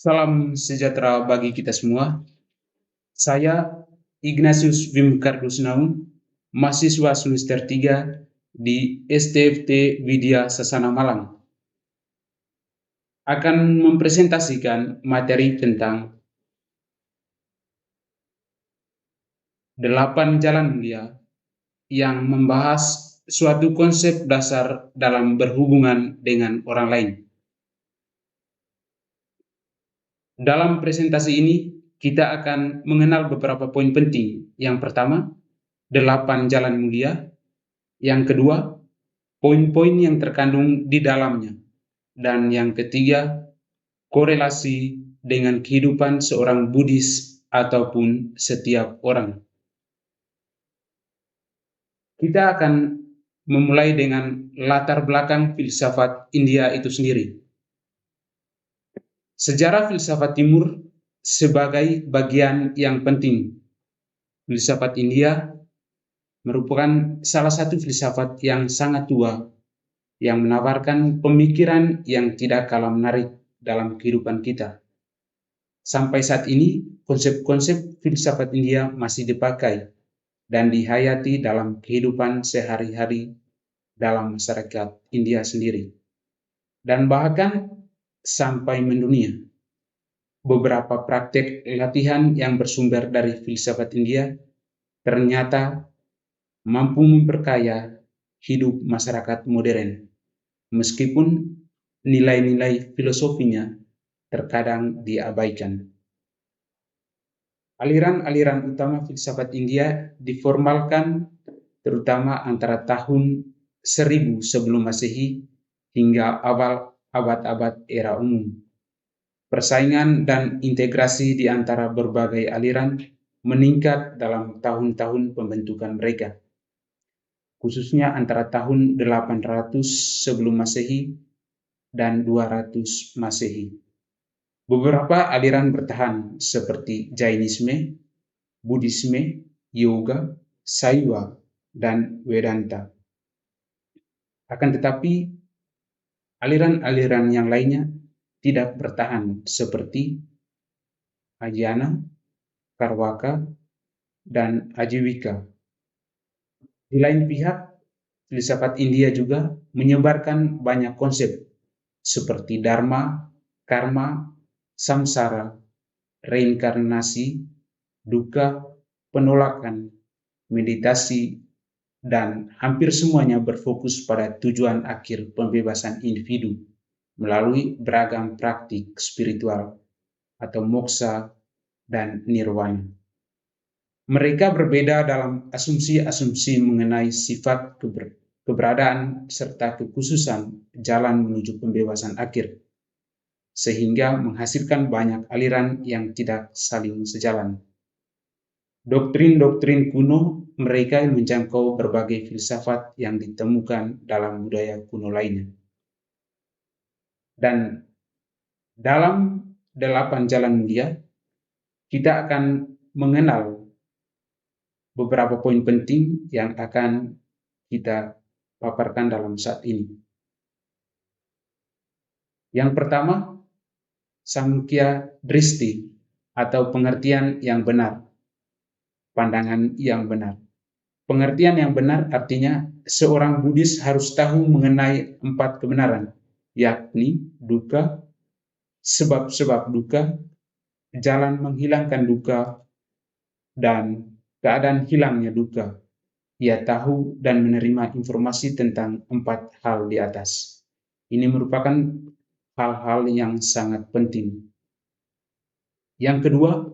Salam sejahtera bagi kita semua. Saya Ignatius Wim Kardusnaun, mahasiswa semester 3 di STFT Widya Sasana Malang, akan mempresentasikan materi tentang 8 jalan mulia yang membahas suatu konsep dasar dalam berhubungan dengan orang lain. Dalam presentasi ini, kita akan mengenal beberapa poin penting. Yang pertama, 8 jalan mulia. Yang kedua, poin-poin yang terkandung di dalamnya. Dan yang ketiga, korelasi dengan kehidupan seorang Buddhis ataupun setiap orang. Kita akan memulai dengan latar belakang filsafat India itu sendiri. Sejarah filsafat Timur sebagai bagian yang penting. Filsafat India merupakan salah satu filsafat yang sangat tua yang menawarkan pemikiran yang tidak kalah menarik dalam kehidupan kita. Sampai saat ini, konsep-konsep filsafat India masih dipakai dan dihayati dalam kehidupan sehari-hari dalam masyarakat India sendiri. Dan bahkan sampai mendunia. Beberapa praktek latihan yang bersumber dari filsafat India ternyata mampu memperkaya hidup masyarakat modern, meskipun nilai-nilai filosofinya terkadang diabaikan. Aliran-aliran utama filsafat India diformalkan terutama antara tahun 1000 sebelum Masehi hingga awal abad-abad era umum. Persaingan dan integrasi di antara berbagai aliran meningkat dalam tahun-tahun pembentukan mereka, khususnya antara tahun 800 sebelum Masehi dan 200 Masehi. Beberapa aliran bertahan seperti Jainisme, Buddhisme, Yoga, Saiwa, dan Vedanta. Akan tetapi, aliran-aliran yang lainnya tidak bertahan seperti Ajayana, Karwaka, dan Ajiwika. Di lain pihak, filsafat India juga menyebarkan banyak konsep seperti dharma, karma, samsara, reinkarnasi, dukkha, penolakan, meditasi, dan hampir semuanya berfokus pada tujuan akhir pembebasan individu melalui beragam praktik spiritual atau moksha dan nirwana. Mereka berbeda dalam asumsi-asumsi mengenai sifat keberadaan serta kekhususan jalan menuju pembebasan akhir, sehingga menghasilkan banyak aliran yang tidak saling sejalan. Doktrin-doktrin kuno mereka menjangkau berbagai filsafat yang ditemukan dalam budaya kuno lainnya. Dan dalam 8 jalan mulia, kita akan mengenal beberapa poin penting yang akan kita paparkan dalam saat ini. Yang pertama, Samkhya Dristi atau pengertian yang benar, pandangan yang benar. Pengertian yang benar artinya seorang Buddhis harus tahu mengenai 4 kebenaran, yakni dukkha, sebab-sebab dukkha, jalan menghilangkan dukkha, dan keadaan hilangnya dukkha. Ia tahu dan menerima informasi tentang 4 hal di atas. Ini merupakan hal-hal yang sangat penting. Yang kedua,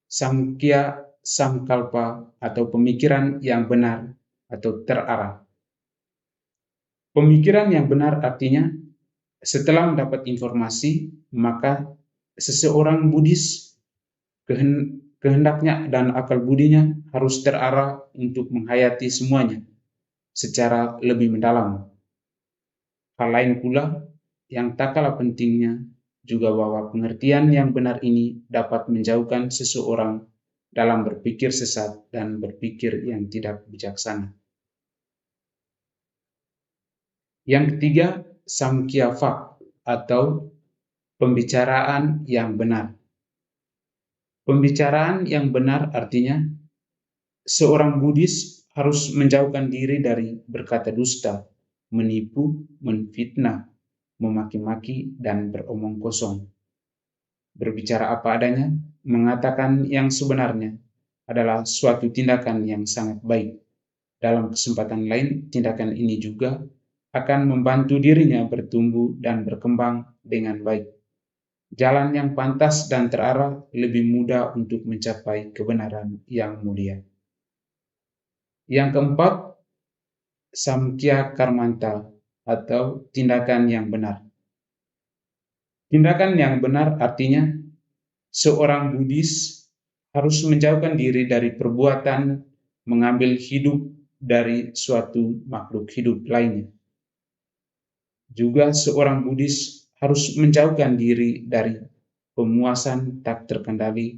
Samkhya Samkalpa atau pemikiran yang benar atau terarah. Pemikiran yang benar artinya setelah mendapat informasi, maka seseorang Buddhis kehendaknya dan akal budinya harus terarah untuk menghayati semuanya secara lebih mendalam. Hal lain pula yang tak kalah pentingnya juga bahwa pengertian yang benar ini dapat menjauhkan seseorang dalam berpikir sesat dan berpikir yang tidak bijaksana. Yang ketiga, Samkhya Vak atau pembicaraan yang benar. Pembicaraan yang benar artinya seorang Buddhis harus menjauhkan diri dari berkata dusta, menipu, menfitnah, memaki-maki, dan beromong kosong. Berbicara apa adanya, mengatakan yang sebenarnya adalah suatu tindakan yang sangat baik. Dalam kesempatan lain, tindakan ini juga akan membantu dirinya bertumbuh dan berkembang dengan baik. Jalan yang pantas dan terarah lebih mudah untuk mencapai kebenaran yang mulia. Yang keempat, Samkhya Karmanta atau tindakan yang benar. Tindakan yang benar artinya seorang Buddhis harus menjauhkan diri dari perbuatan mengambil hidup dari suatu makhluk hidup lainnya. Juga seorang Buddhis harus menjauhkan diri dari pemuasan tak terkendali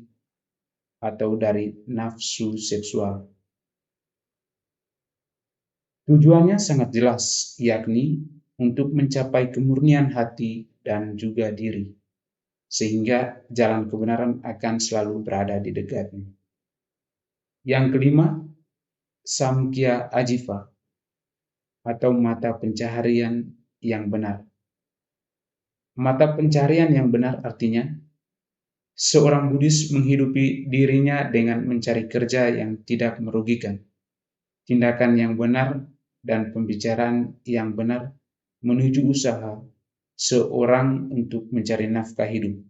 atau dari nafsu seksual. Tujuannya sangat jelas, yakni untuk mencapai kemurnian hati dan juga diri, sehingga jalan kebenaran akan selalu berada di dekatnya. Yang kelima, Samkhya Ajiva atau mata pencaharian yang benar. Mata pencaharian yang benar artinya seorang Buddhis menghidupi dirinya dengan mencari kerja yang tidak merugikan, tindakan yang benar, dan pembicaraan yang benar menuju usaha seorang untuk mencari nafkah hidup.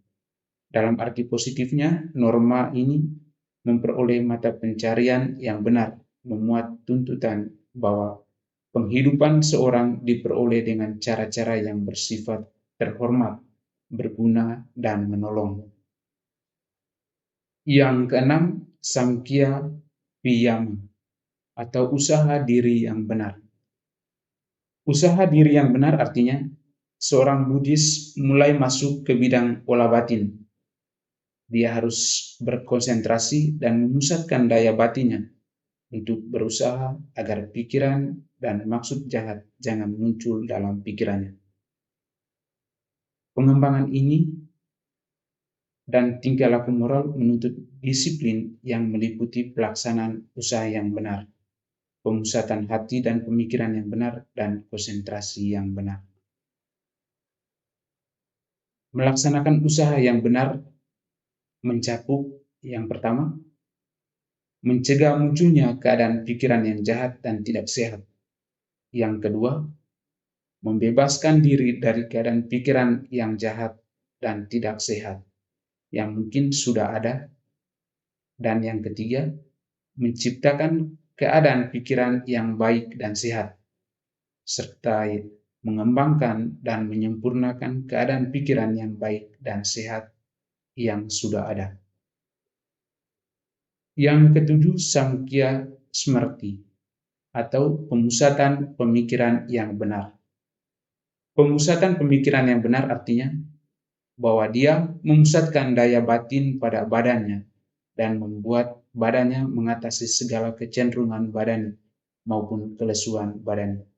Dalam arti positifnya, norma ini memperoleh mata pencaharian yang benar, memuat tuntutan bahwa penghidupan seorang diperoleh dengan cara-cara yang bersifat terhormat, berguna, dan menolong. Yang keenam, Samkhya Viyama atau usaha diri yang benar. Usaha diri yang benar artinya seorang Buddhis mulai masuk ke bidang olah batin. Dia harus berkonsentrasi dan memusatkan daya batinnya untuk berusaha agar pikiran dan maksud jahat jangan muncul dalam pikirannya. Pengembangan ini dan tingkah laku moral menuntut disiplin yang meliputi pelaksanaan usaha yang benar, pemusatan hati dan pemikiran yang benar, dan konsentrasi yang benar. Melaksanakan usaha yang benar mencakup yang pertama, mencegah munculnya keadaan pikiran yang jahat dan tidak sehat. Yang kedua, membebaskan diri dari keadaan pikiran yang jahat dan tidak sehat yang mungkin sudah ada. Dan yang ketiga, menciptakan keadaan pikiran yang baik dan sehat, serta mengembangkan dan menyempurnakan keadaan pikiran yang baik dan sehat yang sudah ada. Yang ketujuh, Samkhya Smriti atau pemusatan pemikiran yang benar. Pemusatan pemikiran yang benar artinya bahwa dia memusatkan daya batin pada badannya dan membuat badannya mengatasi segala kecenderungan badannya maupun kelesuan badannya.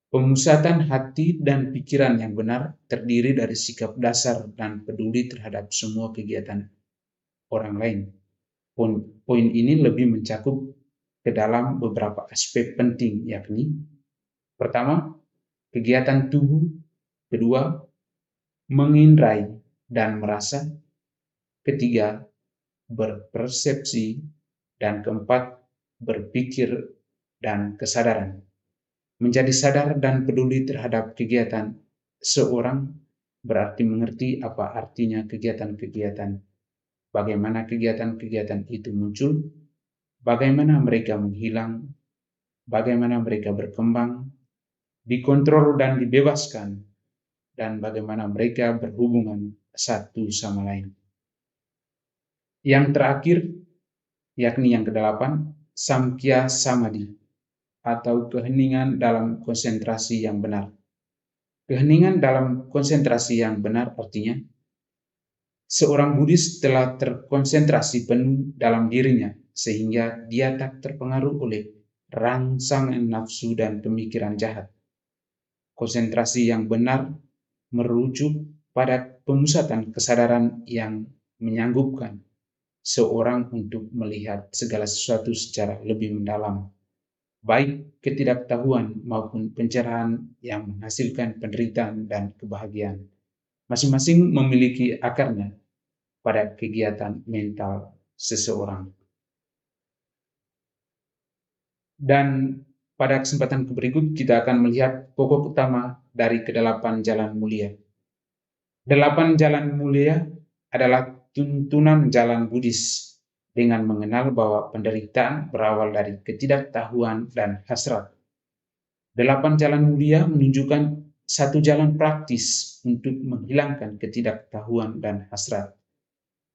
Pemusatan hati dan pikiran yang benar terdiri dari sikap dasar dan peduli terhadap semua kegiatan orang lain. Poin ini lebih mencakup ke dalam beberapa aspek penting, yakni pertama, kegiatan tubuh, kedua, mengindrai dan merasa, ketiga, berpersepsi, dan keempat, berpikir dan kesadaran. Menjadi sadar dan peduli terhadap kegiatan seorang berarti mengerti apa artinya kegiatan-kegiatan, bagaimana kegiatan-kegiatan itu muncul, bagaimana mereka menghilang, bagaimana mereka berkembang, dikontrol dan dibebaskan, dan bagaimana mereka berhubungan satu sama lain. Yang terakhir, yakni yang kedelapan, Samkhya Samadhi atau keheningan dalam konsentrasi yang benar. Keheningan dalam konsentrasi yang benar artinya seorang Buddhis telah terkonsentrasi penuh dalam dirinya sehingga dia tak terpengaruh oleh rangsangan nafsu dan pemikiran jahat. Konsentrasi yang benar merujuk pada pemusatan kesadaran yang menyanggupkan seorang untuk melihat segala sesuatu secara lebih mendalam, baik ketidaktahuan maupun pencerahan yang menghasilkan penderitaan dan kebahagiaan. Masing-masing memiliki akarnya pada kegiatan mental seseorang. Dan pada kesempatan berikut kita akan melihat pokok utama dari kedelapan jalan mulia. 8 jalan mulia adalah tuntunan jalan Buddhis dengan mengenal bahwa penderitaan berawal dari ketidaktahuan dan hasrat. 8 jalan mulia menunjukkan satu jalan praktis untuk menghilangkan ketidaktahuan dan hasrat.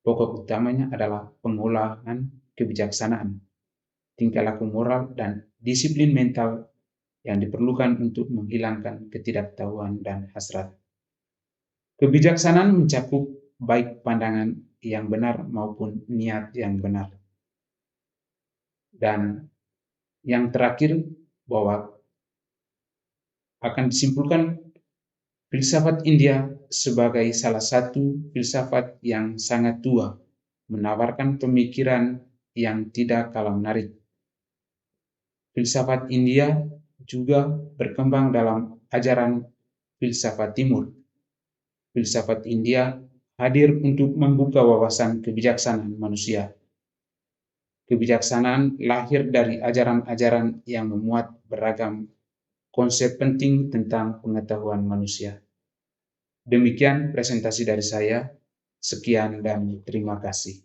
Pokok utamanya adalah pengolahan kebijaksanaan, tingkah laku moral, dan disiplin mental yang diperlukan untuk menghilangkan ketidaktahuan dan hasrat. Kebijaksanaan mencakup baik pandangan yang benar maupun niat yang benar. Dan yang terakhir, bahwa akan disimpulkan filsafat India sebagai salah satu filsafat yang sangat tua, menawarkan pemikiran yang tidak kalah menarik. Filsafat India juga berkembang dalam ajaran filsafat Timur. Filsafat India hadir untuk membuka wawasan kebijaksanaan manusia. Kebijaksanaan lahir dari ajaran-ajaran yang memuat beragam konsep penting tentang pengetahuan manusia. Demikian presentasi dari saya. Sekian dan terima kasih.